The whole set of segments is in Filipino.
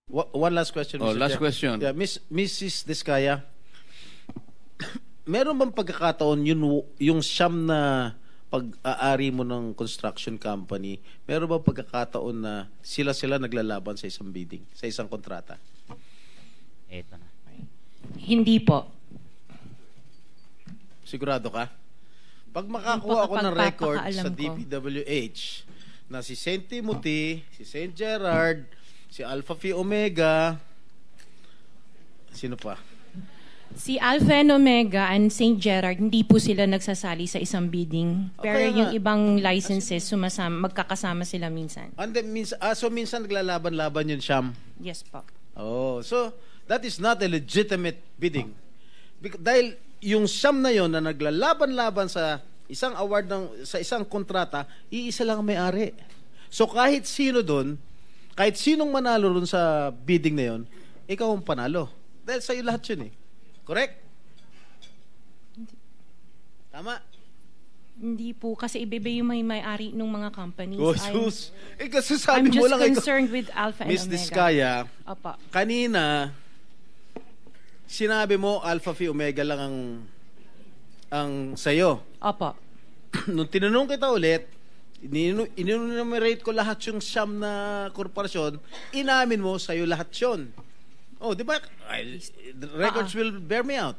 One last question, Oh, Mr. last Chair. question. Yeah, Mrs. Diskaya, meron bang pagkakataon yung siyam na pag-aari mo ng construction company, meron bang pagkakataon na sila naglalaban sa isang bidding, sa isang kontrata? Eto na. Hindi po. Sigurado ka? Pag makakuha ako ng record sa Pagpapakaalam ko. DPWH na si St. Timothy, si St. Gerard, si Alpha Phi Omega, sino pa? Si Alpha and Omega and St. Gerard, hindi po sila nagsasali sa isang bidding. Pero Okay nga. yung ibang licenses, magkakasama sila minsan. And then, so minsan naglalaban-laban yun, Siyam. Yes po. Oh, so that is not a legitimate bidding. Dahil yung Siyam na yon na naglalaban-laban sa isang award sa isang kontrata, iisa lang ang may-ari. So kahit sino doon, kahit sinong manalo doon sa bidding na yon, ikaw ang panalo. Dahil sa'yo lahat yun eh. Correct? Tama? Hindi po, kasi iba yung may-ari ng mga companies. Oh, sus. Kasi sabi I'm mo just lang concerned with Alpha and Miss Omega. Diskaya, Opo. kanina, sinabi mo Alpha Phi Omega lang ang sa'yo. Opo. Nung tinanong kita ulit, in-enumerate ko lahat yung siyam na korporasyon, inamin mo sa'yo lahat yun. Oh, di ba? The records will bear me out.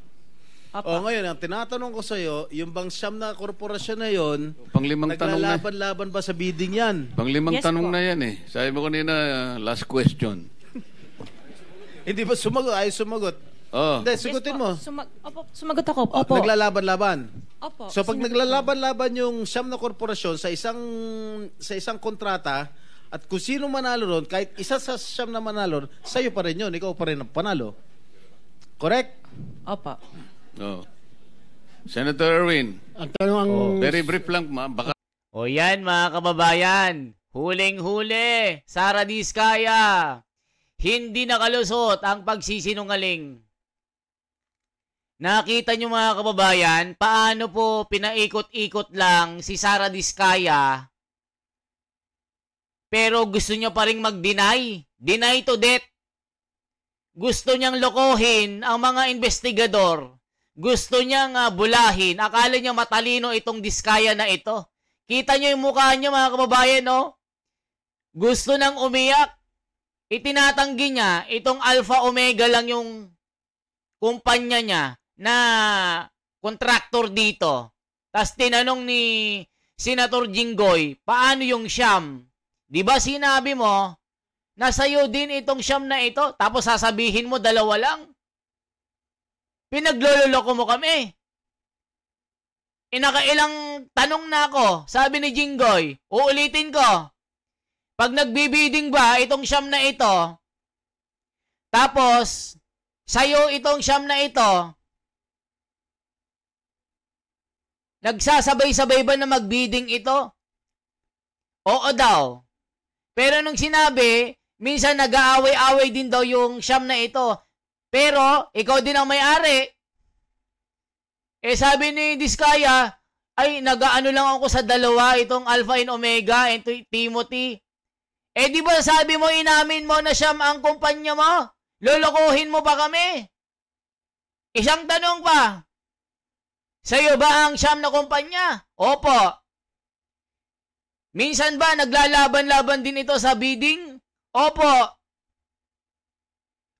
Opo. Oh, ngayon, ang tinatanong ko sa'yo, yung bang siyam na korporasyon na yon, Panglimang tanong na. naglalaban-laban ba sa bidding yan? Panglimang Yes tanong po. na yan eh. Sabi mo kanina, last question. Hindi ba sumagot? Ay, sumagot. Oh. Hindi, sagutin Yes po. mo. Opo, sumagot ako. Opo. Naglalaban-laban. Opo. So pag Sinagot naglalaban-laban yung siyam na korporasyon sa isang kontrata, at kung sino manalo ron, kahit isa sa siyam na manalo, sa'yo pa rin yun. Ikaw pa rin ang panalo. Correct? ko. Opo. Oh. Senator Erwin, Ang tanong ang... very brief lang, baka O yan mga kababayan, huling-huli, Sara Diskaya, hindi nakalusot ang pagsisinungaling. Nakita nyo mga kababayan, paano po pinaikot-ikot lang si Sara Diskaya, pero gusto nyo pa rin mag-deny. Deny to death. Gusto niyang lokohin ang mga investigador. Gusto niyang bulahin. Akala niya matalino itong Diskaya na ito. Kita niyo yung mukha niya mga kababayan, no? Gusto nang umiyak. Itinatanggi niya, itong Alpha Omega lang yung kumpanya niya na kontraktor dito. Tapos tinanong ni Senator Jinggoy, paano yung Siyam? Di ba sinabi mo, nasa'yo din itong Siyam na ito, tapos sasabihin mo dalawa lang? Pinaglololoko mo kami. Inakailang tanong na ako, sabi ni Jinggoy, uulitin ko, pag nagbibiding ba itong Siyam na ito, tapos sa'yo itong Siyam na ito, nagsasabay-sabay ba na magbiding ito? Oo daw. Pero nung sinabi, minsan nag-aaway-away din daw yung Siyam na ito. Pero, ikaw din ang may-ari. Eh sabi ni Diskaya, ay nag-aano lang ako sa dalawa, itong Alpha and Omega and Timothy. Eh di ba sabi mo, inamin mo na Siyam ang kumpanya mo? Lolokohin mo pa kami? Isang tanong pa. Sa'yo ba ang Siyam na kumpanya? Opo. Minsan ba naglalaban-laban din ito sa bidding? Opo.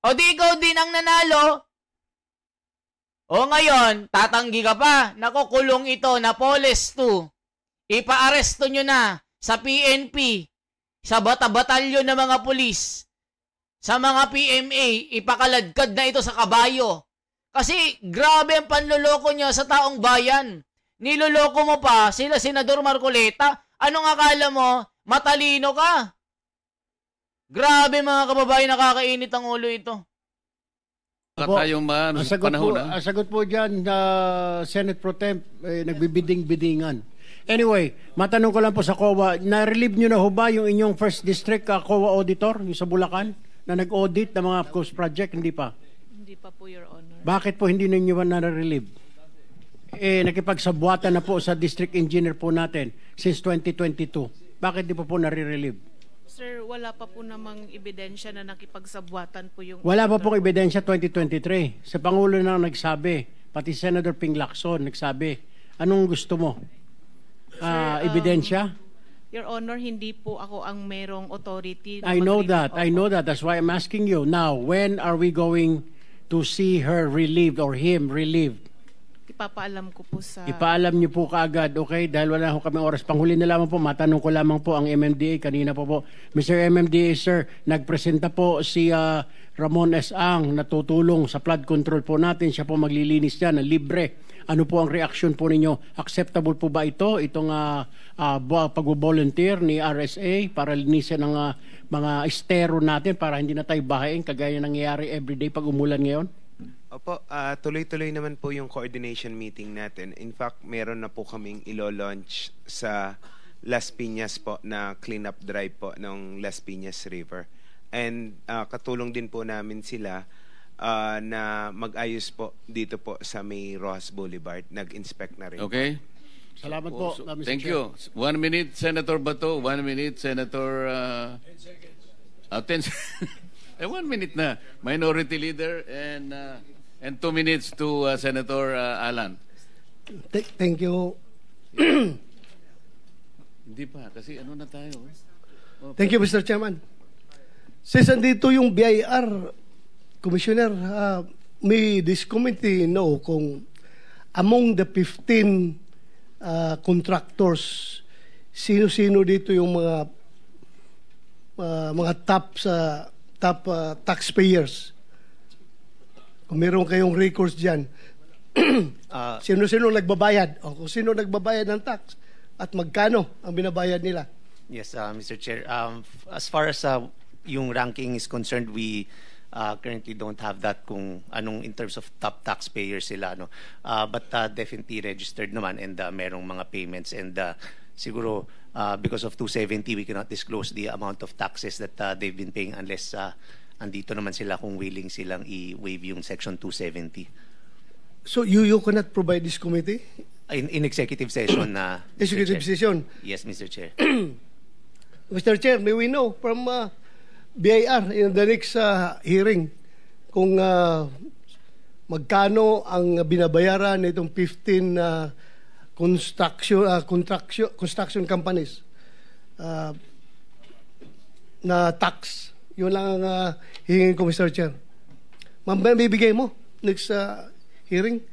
O di ikaw din ang nanalo? O ngayon, tatanggi ka pa. Nakukulong ito na Poles 2. Ipa-aresto nyo na sa PNP, sa batalyon ng mga pulis, sa mga PMA, ipakaladkad na ito sa kabayo. Kasi grabe ang panloloko nyo sa taong bayan. Niloloko mo pa sila Senador Marcoleta. Anong akala mo? Matalino ka. Grabe mga kababayan, nakakainit ang ulo ito. tayong panahon. Ang sagot po dyan, Senate Pro Temp, nagbibiding-bidingan. Anyway, matanong ko lang po sa COA, na-relieve nyo na ho ba yung inyong first district COA auditor, yung sa Bulacan, na nag-audit ng mga coast project? Hindi pa. Hindi pa po, Your Honor. Bakit po hindi ninyo ba na-relieve? Nakipagsabwatan na po sa district engineer po natin since 2022. Bakit di po nare-relieve? Sir, wala pa po namang ebidensya na nakipagsabwatan po yung... Wala pa pong ebidensya 2023. Sa Pangulo na nagsabi, pati Senator Ping Lacson nagsabi, anong gusto mo? Ebidensya? Your Honor, hindi po ako ang merong authority. I know that. I know that. That's why I'm asking you. Now, when are we going to see her relieved or him relieved? Ipapaalam ko po sa... Ipaalam niyo po kaagad, okay? Dahil wala ho kami oras. Panghuli na lamang po, matanong ko lamang po ang MMDA. Kanina po. Mr. MMDA, sir, nagpresenta po si Ramon S. Ang na tutulong sa flood control po natin. Siya po maglilinis dyan, libre. Ano po ang reaction po ninyo? Acceptable po ba ito? Itong pag-volunteer ni RSA para linisin ang mga estero natin para hindi na tayo bahayin kagaya nangyayari everyday pag umulan ngayon? Opo, tuloy-tuloy naman po yung coordination meeting natin. In fact, meron na po kaming ilo-launch sa Las Piñas po na cleanup drive po ng Las Piñas River. And katulong din po namin sila na mag-ayos po dito po sa may Rojas Boulevard. Nag-inspect na rin. Okay. Salamat po, Mr. Thank Chair. you. 1 minute, Senator Bato. 1 minute, Senator... 10 seconds. 1 minute na. Minority Leader and 2 minutes to Senator Alan. Thank you. Hindi pa, kasi ano na tayo. Thank you, Mr. Chairman. Since andito yung BIR, Commissioner, may this committee know kung among the 15 contractors, sino-sino dito yung mga top taxpayers. Kung meron kayong records dyan, sino-sino nagbabayad o kung sino nagbabayad ng tax at magkano ang binabayad nila. Yes, Mr. Chair. As far as yung ranking is concerned, we currently don't have that kung anong in terms of top taxpayers sila. No? But definitely registered naman and merong mga payments and siguro because of 270, we cannot disclose the amount of taxes that they've been paying unless andito naman sila kung willing silang i-waive yung Section 270. So you cannot provide this committee? In executive session na executive session? Yes, Mr. Chair. Mr. Chair, may we know from BIR in the next hearing kung magkano ang binabayaran nitong 15 construction companies na tax. Yun lang ang hihingin ko, Mr. Chair. Bibigay mo next hearing?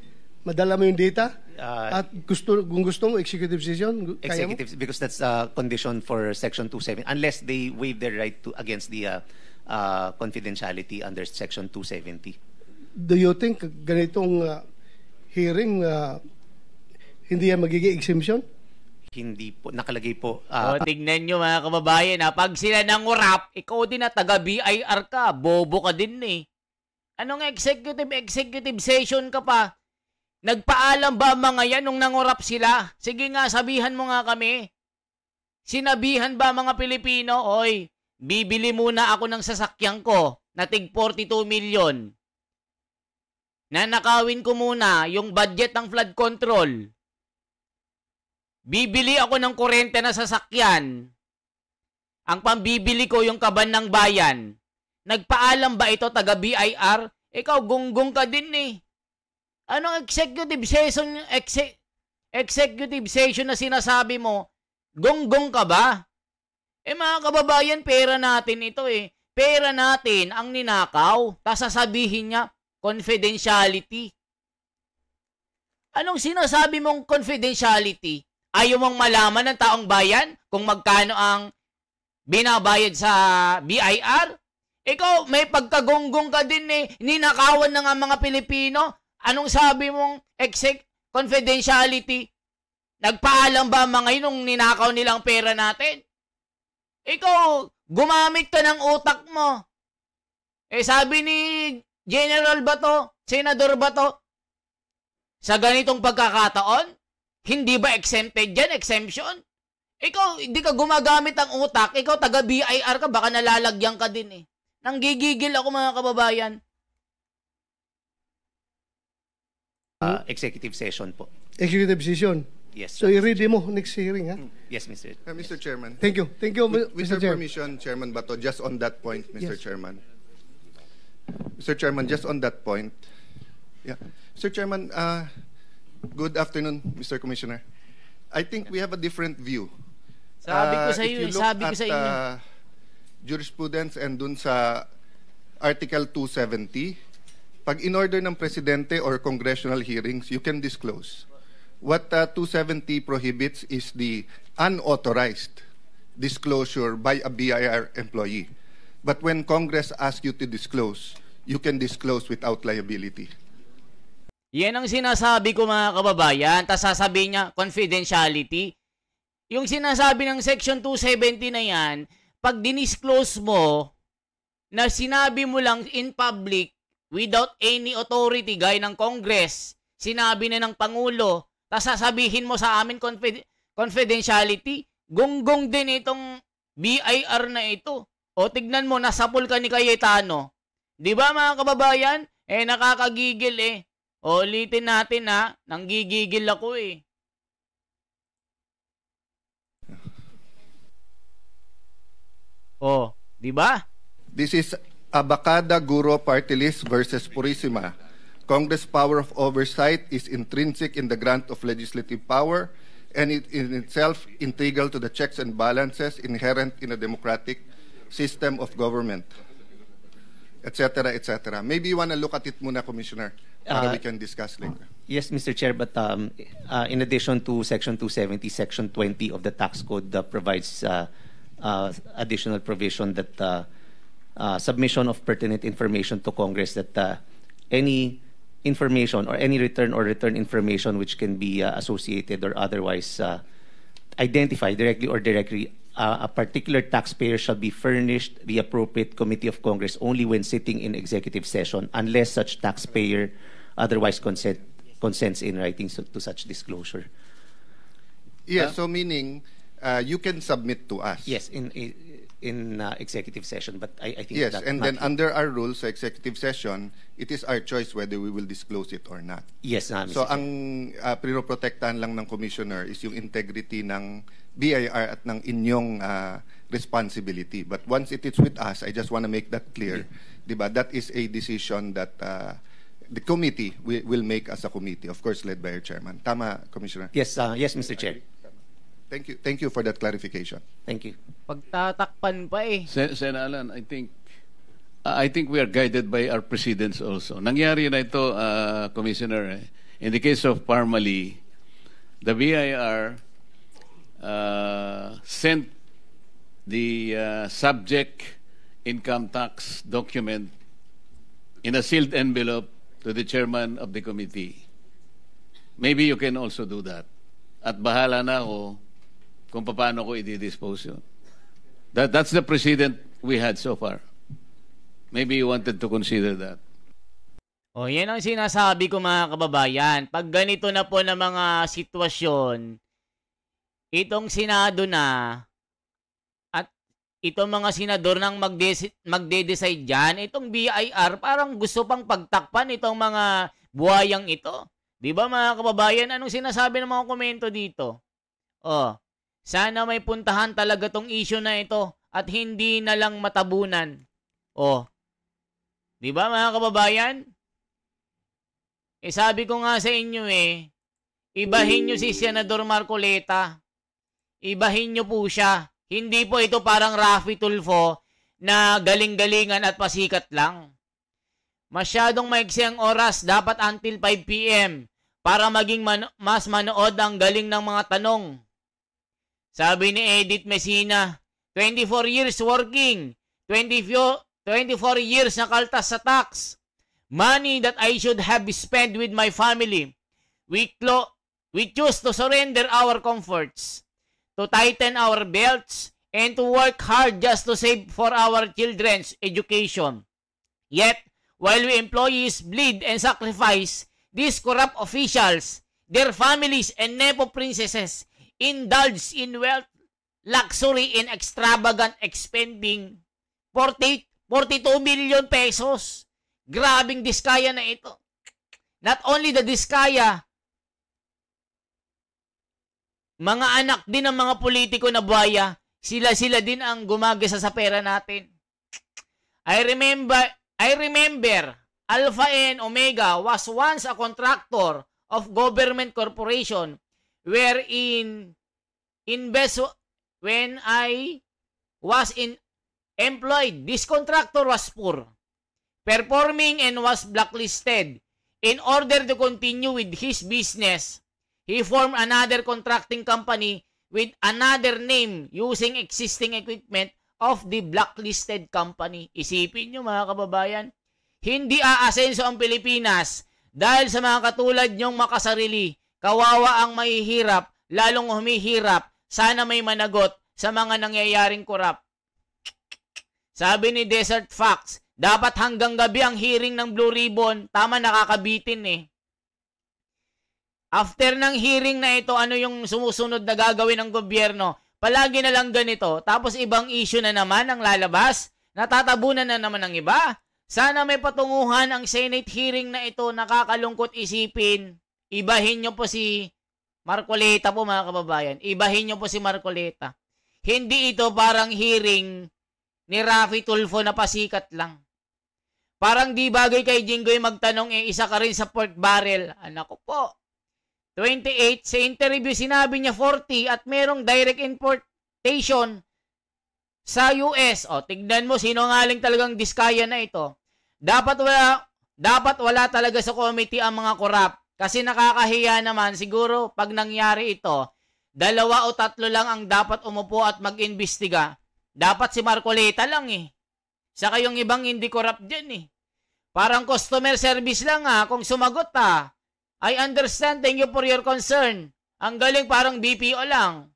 Madala mo yung data? At kung gusto mo, executive session? Executive, because that's a condition for Section 270. Unless they waive their right to against the confidentiality under Section 270. Do you think ganitong hearing hindi yan magiging exemption? Hindi po, nakalagay po. Tignan nyo mga kababayan, pag sila nangurap, ikaw din na taga-BIR ka, bobo ka din eh. Anong executive session ka pa? Nagpaalam ba mga yan nung nangurap sila? Sige nga, sabihan mo nga kami. Sinabihan ba mga Pilipino, oy, bibili muna ako ng sasakyan ko na tig 42 million. Nanakawin ko muna yung budget ng flood control. Bibili ako ng kuryente na sasakyan. Ang pambibili ko yung kaban ng bayan. Nagpaalam ba ito taga BIR? Ikaw, gunggong ka din eh. Anong executive session na sinasabi mo? Gonggong ka ba? Mga kababayan, pera natin ito eh. Pera natin ang ninakaw. Tas sasabihin niya, confidentiality. Anong sinasabi mong confidentiality? Ayaw mong malaman ng taong bayan kung magkano ang binabayad sa BIR? Ikaw, may pagkagonggong ka din eh. Ninakawan na nga mga Pilipino. Anong sabi mong confidentiality? Nagpaalam ba mga yun nung ninakaw nilang pera natin? Ikaw, gumamit ka ng utak mo. Sabi ni General Bato, Senador Bato, sa ganitong pagkakataon, hindi ba exempted dyan? Exemption? Ikaw, hindi ka gumagamit ng utak. Ikaw, taga-BIR ka, baka nalalagyan ka din eh. Nanggigigil ako mga kababayan. Executive session po. Executive session? Yes. So i-ready mo next hearing, ha? Yes, Mr. Mr. Chairman. Thank you. Thank you, With Mr. your Chair. permission, Chairman Bato, just on that point, Mr. Yes. Chairman. Mr. Chairman, just on that point. Yeah. Mr. Chairman, good afternoon, Mr. Commissioner. I think we have a different view. Sabi ko sa If iyo, you look sabi ko at, sa inyo. Jurisprudence and dun sa Article 270, pag in-order ng Presidente or congressional hearings, you can disclose. What 270 prohibits is the unauthorized disclosure by a BIR employee. But when Congress asks you to disclose, you can disclose without liability. Yan ang sinasabi ko mga kababayan. Tapos sasabihin niya, confidentiality. Yung sinasabi ng Section 270 na yan, pag dinisclose mo, na sinabi mo lang in public, without any authority, gaya ng Congress, sinabi na ng Pangulo, tapos sasabihin mo sa amin confidentiality, gonggong din itong BIR na ito. O tignan mo, nasapul ka ni Cayetano. Di ba mga kababayan? Nakakagigil eh. O ulitin natin ha, nanggigigil ako eh. O, di ba? This is Abacada Guro Party List versus Purisima. Congress power of oversight is intrinsic in the grant of legislative power and it in itself integral to the checks and balances inherent in a democratic system of government, etc., etc. Maybe you want to look at it muna, Commissioner, para we can discuss later. Yes, Mr. Chair, but in addition to Section 270, Section 20 of the Tax Code provides additional provision that submission of pertinent information to Congress, that any information or any return information which can be associated or otherwise identify directly or directly a particular taxpayer shall be furnished the appropriate committee of Congress only when sitting in executive session unless such taxpayer otherwise consents in writing to such disclosure. Yes, so meaning you can submit to us. Yes, in executive session, but I think Yes, that and not then here. under our rules sa executive session, it is our choice whether we will disclose it or not. Yes, Mr. So Chair. ang pinoprotektahan lang ng Commissioner is yung integrity ng BIR at ng inyong responsibility. But once it is with us, I just want to make that clear. Diba? That is a decision that the committee will make as a committee, of course led by our chairman. Tama, Commissioner? Yes, yes, Mr. Chair. Thank you for that clarification. Thank you. Pagtatakpan pa eh. Sen Alan, I think we are guided by our precedents also. Nangyari na ito, Commissioner. In the case of Parmali, the BIR sent the subject income tax document in a sealed envelope to the chairman of the committee. Maybe you can also do that. At bahala na ako kung paano ko i-dispose yun. That's the precedent we had so far. Maybe you wanted to consider that. O, yan ang sinasabi ko mga kababayan. Pag ganito na po na mga sitwasyon, itong Senado na at itong mga senador nang magde-decide dyan, itong BIR parang gusto pang pagtakpan itong mga buhayang ito. Di ba mga kababayan? Anong sinasabi ng mga komento dito? O, sana may puntahan talaga tong issue na ito at hindi na lang matabunan. O, di ba mga kababayan? Sabi ko nga sa inyo ibahin nyo si Senador Marcoleta. Ibahin nyo po siya. Hindi po ito parang Raffy Tulfo na galing-galingan at pasikat lang. Masyadong maiksi ang oras, dapat until 5 p.m. para maging mas manood ang galing ng mga tanong. Sabi ni Edith Messina, 24 years working, 24 years na kaltas sa tax. Money that I should have spent with my family. We choose to surrender our comforts, to tighten our belts, and to work hard just to save for our children's education. Yet, while we employees bleed and sacrifice, these corrupt officials, their families, and nepo princesses indulge in wealth, luxury, and extravagant expending. 42 million pesos. Grabing diskaya na ito. Not only the diskaya, Mga anak din ng mga politiko na buhaya, sila din ang gumagasa sa pera natin. I remember Alpha and Omega was once a contractor of government corporation wherein when I was employed, this contractor was poor, performing and was blacklisted. In order to continue with his business, he formed another contracting company with another name using existing equipment of the blacklisted company. Isipin nyo mga kababayan, hindi aasenso ang Pilipinas dahil sa mga katulad nyong makasarili. Kawawa ang mahihirap, lalong humihirap. Sana may managot sa mga nangyayaring korap. Sabi ni Desert Fox, dapat hanggang gabi ang hearing ng Blue Ribbon. Tama, nakakabitin eh. After ng hearing na ito, ano yung sumusunod na gagawin ng gobyerno? Palagi na lang ganito. Tapos ibang issue na naman ang lalabas. Natatabunan na naman ng iba. Sana may patunguhan ang Senate hearing na ito. Nakakalungkot isipin. Ibahin nyo po si Marcoleta po mga kababayan. Ibahin nyo po si Marcoleta. Hindi ito parang hearing ni Raffy Tulfo na pasikat lang. Parang di bagay kay Jinggoy magtanong isa ka rin sa pork barrel. Anak ko po. 28, sa interview sinabi niya 40 at merong direct importation sa US. O, tignan mo, sinungaling talagang diskaya na ito. Dapat wala talaga sa committee ang mga korap. Kasi nakakahiya naman, siguro pag nangyari ito, 2 o 3 lang ang dapat umupo at mag-imbestiga. Dapat si Marcoleta lang eh. Saka yung ibang hindi korap dyan eh. Parang customer service lang kung sumagot I understand, thank you for your concern. Ang galing parang BPO lang.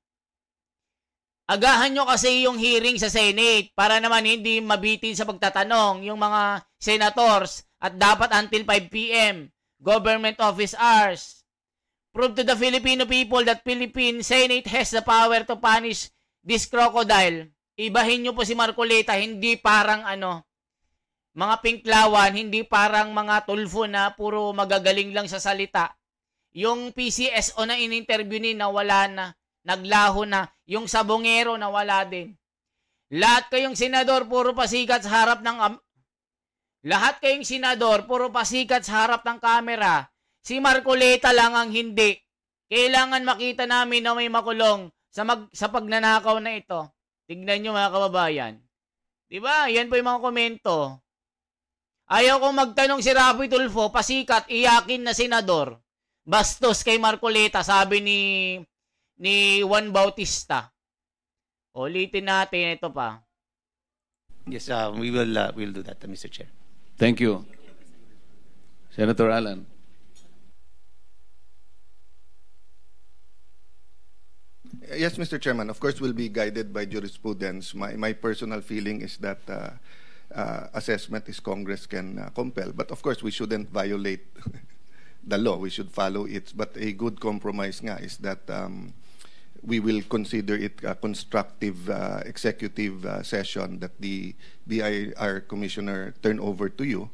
Agahan nyo kasi yung hearing sa Senate para naman hindi mabitin sa pagtatanong yung mga senators at dapat until 5 p.m. Government office hours. Prove to the Filipino people that Philippine Senate has the power to punish this crocodile. Ibahin nyo po si Marcoleta, hindi parang mga pinklawan, hindi parang mga tulfo na puro magagaling lang sa salita. Yung PCSO na in-interview ni wala na, naglaho na, yung sabongero na wala din. Lahat kayong senador puro pasikat sa harap ng kamera. Si Marcoleta lang ang hindi. Kailangan makita namin na may makulong sa pagnanakaw na ito. Tignan nyo mga kababayan. Diba? Yan po yung mga komento. Ayaw kong magtanong si Raffy Tulfo, pasikat, iyakin na senador. Bastos kay Marcoleta, sabi ni Juan Bautista. Ulitin natin ito pa. Yes, we'll do that, Mr. Chair. Thank you. Senator Alan. Yes, Mr. Chairman. Of course, we'll be guided by jurisprudence. My personal feeling is that assessment is Congress can compel. But of course, we shouldn't violate the law. We should follow it. But a good compromise nga is that we will consider it a constructive executive session that the BIR Commissioner turn over to you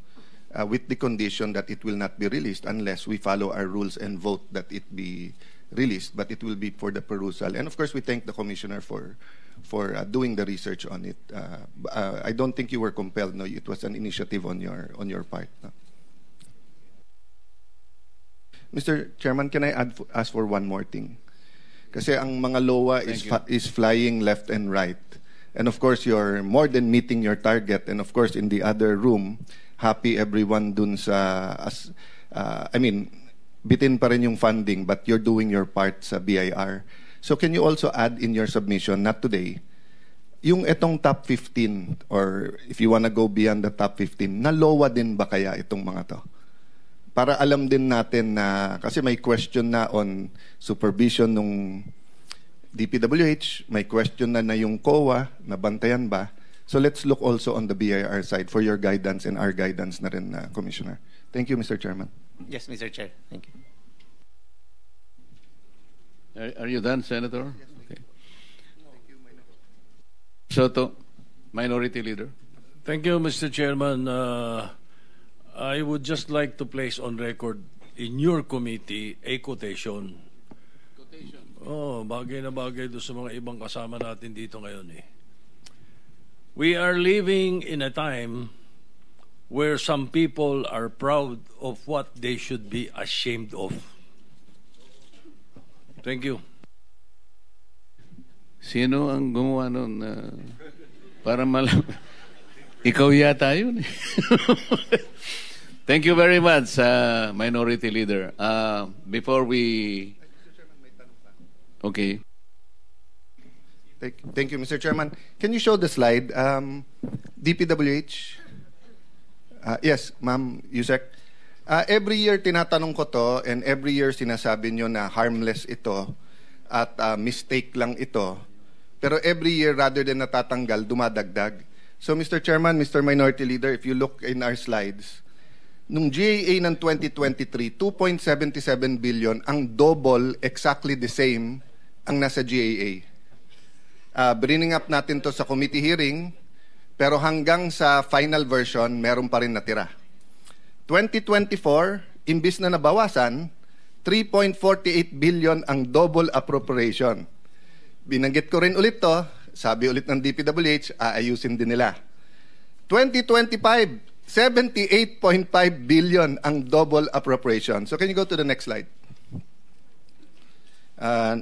with the condition that it will not be released unless we follow our rules and vote that it be released, but it will be for the perusal. And of course, we thank the Commissioner for doing the research on it. I don't think you were compelled. No, it was an initiative on your part. No? Mr. Chairman, can I ask for one more thing? Kasi ang mga LOA is flying left and right. And of course, you're more than meeting your target. And of course, in the other room, happy everyone dun sa, bitin pa rin yung funding, but you're doing your part sa BIR. So can you also add in your submission, not today, yung etong top 15, or if you wanna go beyond the top 15, na LOA din ba kaya itong mga to? Para alam din natin na, kasi may question na on supervision nung DPWH, may question na yung COA, nabantayan ba? So let's look also on the BIR side for your guidance and our guidance na rin, Commissioner. Thank you, Mr. Chairman. Yes, Mr. Chair. Thank you. Are you done, Senator? Yes, okay. Soto, Minority Leader. Thank you, Mr. Chairman. I would just like to place on record in your committee a quotation. Bagay na bagay doon sa mga ibang kasama natin dito ngayon eh. We are living in a time where some people are proud of what they should be ashamed of. Thank you. Sino ang gumawa nun? Para malam... Ikaw yata yun. Thank you very much, Minority Leader. Before we... Okay. Thank you, Mr. Chairman. Can you show the slide? DPWH? Yes, Ma'am Yusek. Every year tinatanong ko to, and every year sinasabi nyo na harmless ito at mistake lang ito. Pero every year, rather than natatanggal, dumadagdag. So, Mr. Chairman, Mr. Minority Leader, if you look in our slides, nung GAA ng 2023, 2.77 billion, ang double, exactly the same, ang nasa GAA. Bringing up natin to sa committee hearing, pero hanggang sa final version, meron pa rin natira. 2024, imbis na nabawasan, 3.48 billion ang double appropriation. Binanggit ko rin ulit to, sabi ulit ng DPWH, aayusin din nila. 2025, 78.5 billion ang double appropriation. So can you go to the next slide?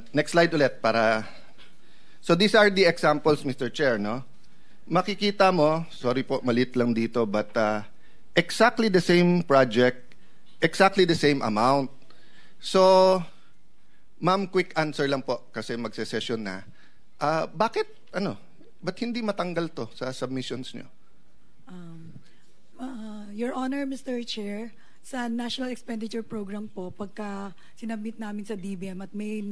Next slide ulit para... So these are the examples, Mr. Chair, no? Makikita mo, sorry po, malit lang dito, but exactly the same project, exactly the same amount. So, ma'am, quick answer lang po kasi magse-session na. Ba't hindi matanggal to sa submissions nyo? Your Honor, Mr. Chair, sa National Expenditure Program po, pagka sinabit namin sa DBM at may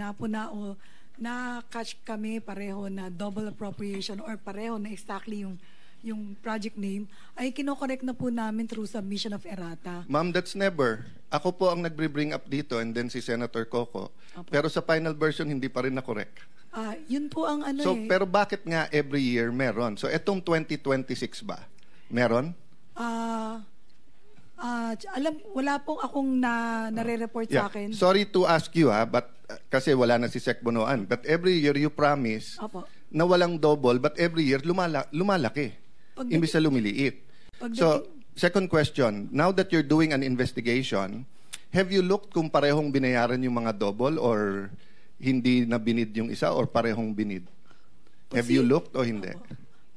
na-catch kami pareho na double appropriation or pareho na exactly yung project name, ay kinokorek na po namin through submission of errata. Ma'am, that's never. Ako po ang nagbe-bring up dito and then si Senator Coco. Opo. Pero sa final version, hindi pa rin na-correct. Yun po ang Pero bakit nga every year meron? So etong 2026 ba? Meron? Wala pong akong nare-report sa akin. Sorry to ask you but kasi wala na si Sec Bonoan. But every year you promise na walang double, but every year lumalaki. Imbis na lumiliit. So, second question, now that you're doing an investigation, have you looked kung parehong binayaran yung mga double or hindi na binid yung isa or parehong binid? Have you looked o hindi?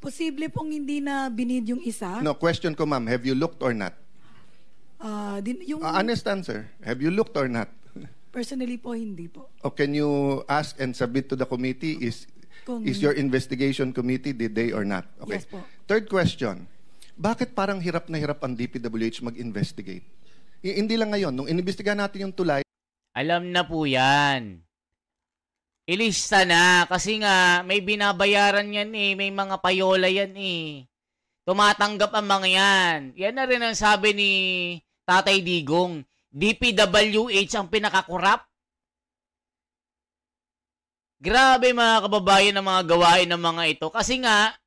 Posible pong hindi na binid yung isa. No, question ko ma'am, have you looked or not? Honest answer, have you looked or not? Personally po, hindi po. O can you ask and submit to the committee, is your investigation committee, did they or not? Okay. Yes po. Third question, bakit parang hirap na hirap ang DPWH mag-investigate? Hindi lang ngayon, nung inimbestigahan natin yung tulay. Alam na po yan. Ilista na kasi nga may binabayaran yan may mga payola yan Tumatanggap ang mga yan. Yan na rin ang sabi ni Tatay Digong. DPWH ang pinakakurap. Grabe mga kababayan ng mga gawain ng mga ito. Kasi nga,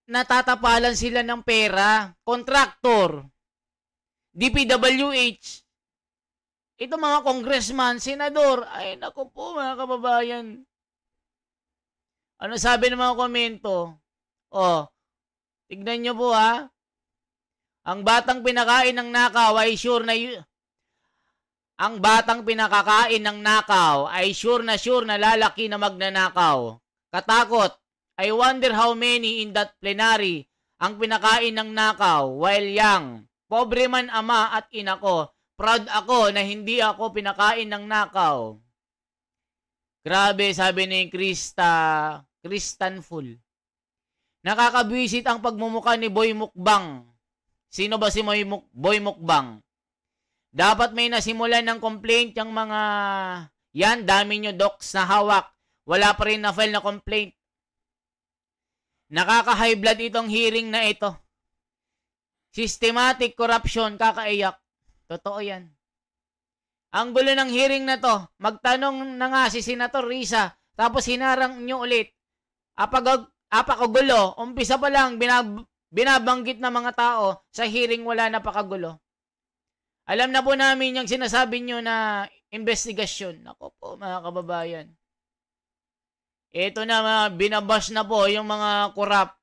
natatapalan sila ng pera. Kontraktor. DPWH. Ito mga congressman, senador. Ay, naku po mga kababayan. Ano sabi ng mga komento? Tignan nyo po Ang batang pinakain ng nakaw ay sure na lalaki na magnanakaw. Katakot. I wonder how many in that plenary ang pinakain ng nakaw while young. Pobre man ama at ina ko. Proud ako na hindi ako pinakain ng nakaw. Grabe, sabi ni Kristanful. Nakakabwisit ang pagmumukha ni Boy Mukbang. Sino ba si Boy Mukbang? Dapat may nasimulan ng complaint yung mga yan, dami nyo docs na hawak. Wala pa rin na-file na complaint. Nakaka-high blood itong hearing na ito. Systematic corruption, kakaiyak. Totoo yan. Ang gulo ng hearing na to, magtanong na nga si Senator Risa, tapos hinarang nyo ulit. Apakagulo, umpisa pa lang, binabanggit na mga tao, sa hearing wala na pakagulo. Alam na po namin yung sinasabi nyo na investigasyon. Ako po, mga kababayan. Ito na, binabash na po yung mga korap.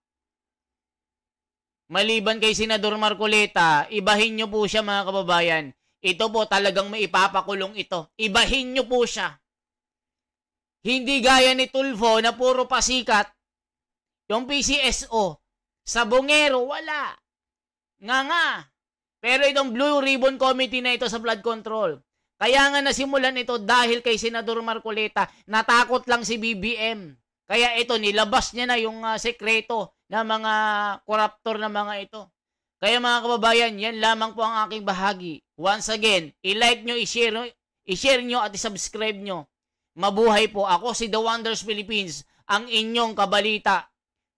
Maliban kay Senador Marcoleta, ibahin nyo po siya mga kababayan. Ito po talagang maipapakulong ito. Ibahin nyo po siya. Hindi gaya ni Tulfo na puro pasikat. Yung PCSO, sa Bungero, wala. Nga. Pero itong Blue Ribbon Committee na ito sa flood control, kaya nga nasimulan ito dahil kay Senador Marcoleta, natakot lang si BBM. Kaya ito, nilabas niya na yung sekreto ng mga koruptor na mga ito. Kaya mga kababayan, yan lamang po ang aking bahagi. Once again, i-like nyo, i-share nyo at i-subscribe nyo. Mabuhay po. Ako si The Wonders Philippines, ang inyong kabalita.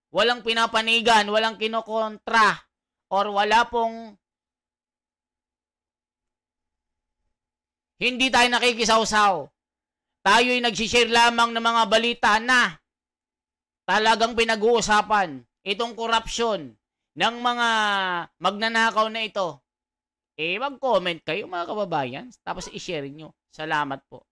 Walang pinapanigan, walang kinokontra, or wala pong hindi tayo nakikisawsaw. Tayo'y nagsishare lamang ng mga balita na talagang pinag-uusapan. Itong corruption ng mga magnanakaw na ito. Mag-comment kayo mga kababayan, tapos i-share nyo. Salamat po.